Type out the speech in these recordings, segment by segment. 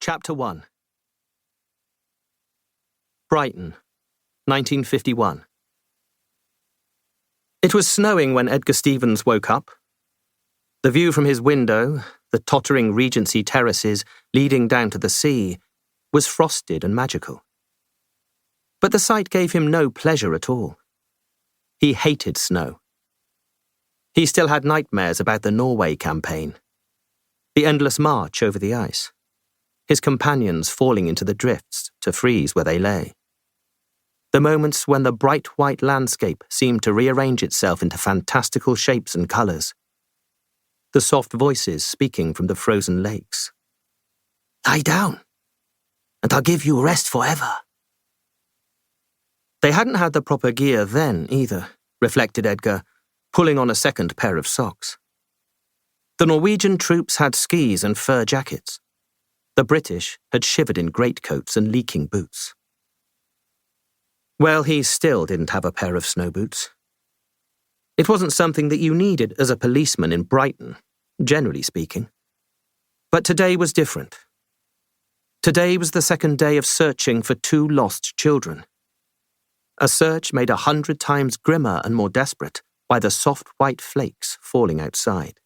Chapter 1. Brighton, 1951. It was snowing when Edgar Stephens woke up. The view from his window, the tottering Regency terraces leading down to the sea, was frosted and magical. But the sight gave him no pleasure at all. He hated snow. He still had nightmares about the Norway campaign, the endless march over the ice, his companions falling into the drifts to freeze where they lay. The moments when the bright white landscape seemed to rearrange itself into fantastical shapes and colours. The soft voices speaking from the frozen lakes. "Lie down, and I'll give you rest forever." They hadn't had the proper gear then either, reflected Edgar, pulling on a second pair of socks. The Norwegian troops had skis and fur jackets. The British had shivered in greatcoats and leaking boots. Well, he still didn't have a pair of snow boots. It wasn't something that you needed as a policeman in Brighton, generally speaking. But today was different. Today was the second day of searching for 2 lost children. A search made 100 times grimmer and more desperate by the soft white flakes falling outside.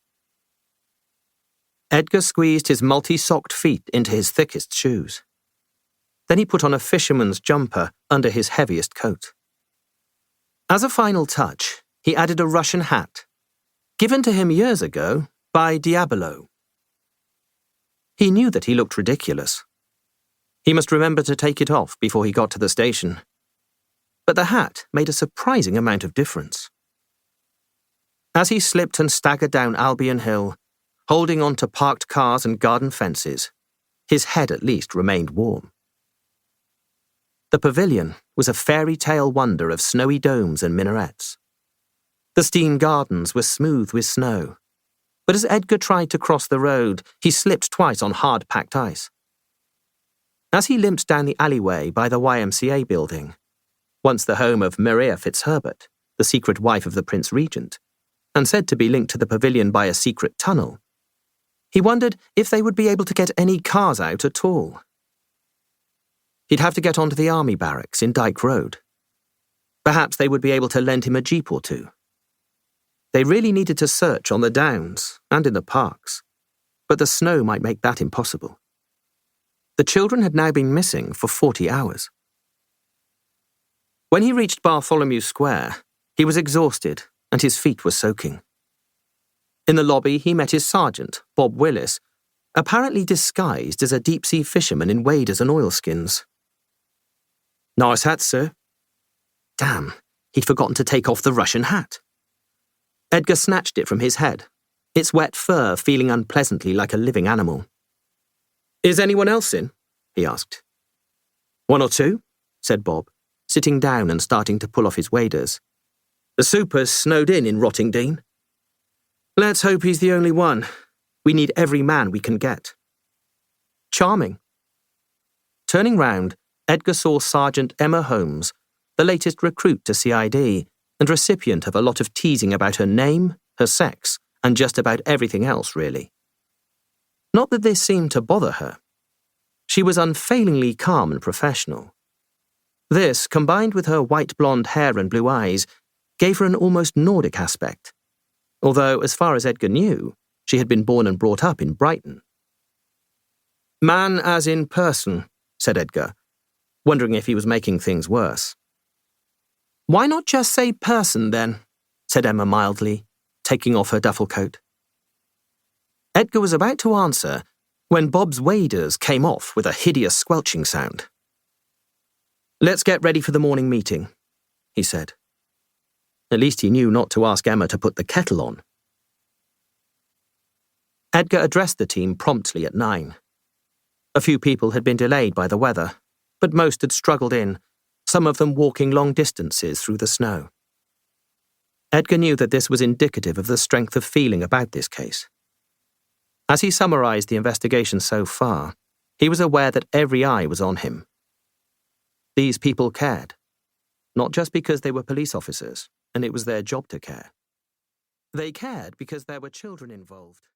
Edgar squeezed his multi-socked feet into his thickest shoes. Then he put on a fisherman's jumper under his heaviest coat. As a final touch, he added a Russian hat, given to him years ago by Diabolo. He knew that he looked ridiculous. He must remember to take it off before he got to the station. But the hat made a surprising amount of difference. As he slipped and staggered down Albion Hill, holding on to parked cars and garden fences, his head at least remained warm. The pavilion was a fairy tale wonder of snowy domes and minarets. The steam gardens were smooth with snow, but as Edgar tried to cross the road, he slipped twice on hard-packed ice. As he limped down the alleyway by the YMCA building, once the home of Maria Fitzherbert, the secret wife of the Prince Regent, and said to be linked to the pavilion by a secret tunnel, he wondered if they would be able to get any cars out at all. He'd have to get onto the army barracks in Dyke Road. Perhaps they would be able to lend him a jeep or two. They really needed to search on the downs and in the parks, but the snow might make that impossible. The children had now been missing for 40 hours. When he reached Bartholomew Square, he was exhausted and his feet were soaking. In the lobby, he met his sergeant, Bob Willis, apparently disguised as a deep-sea fisherman in waders and oilskins. "Nice hat, sir." Damn, he'd forgotten to take off the Russian hat. Edgar snatched it from his head, its wet fur feeling unpleasantly like a living animal. "Is anyone else in?" he asked. "1 or 2, said Bob, sitting down and starting to pull off his waders. "The super's snowed in Rottingdean. Let's hope he's the only one. We need every man we can get." "Charming." Turning round, Edgar saw Sergeant Emma Holmes, the latest recruit to CID and recipient of a lot of teasing about her name, her sex, and just about everything else, really. Not that this seemed to bother her. She was unfailingly calm and professional. This, combined with her white blonde hair and blue eyes, gave her an almost Nordic aspect, although, as far as Edgar knew, she had been born and brought up in Brighton. "Man as in person," said Edgar, wondering if he was making things worse. "Why not just say person, then?" said Emma mildly, taking off her duffel coat. Edgar was about to answer when Bob's waders came off with a hideous squelching sound. "Let's get ready for the morning meeting," he said. At least he knew not to ask Emma to put the kettle on. Edgar addressed the team promptly at 9. A few people had been delayed by the weather, but most had struggled in, some of them walking long distances through the snow. Edgar knew that this was indicative of the strength of feeling about this case. As he summarized the investigation so far, he was aware that every eye was on him. These people cared, not just because they were police officers, and it was their job to care. They cared because there were children involved.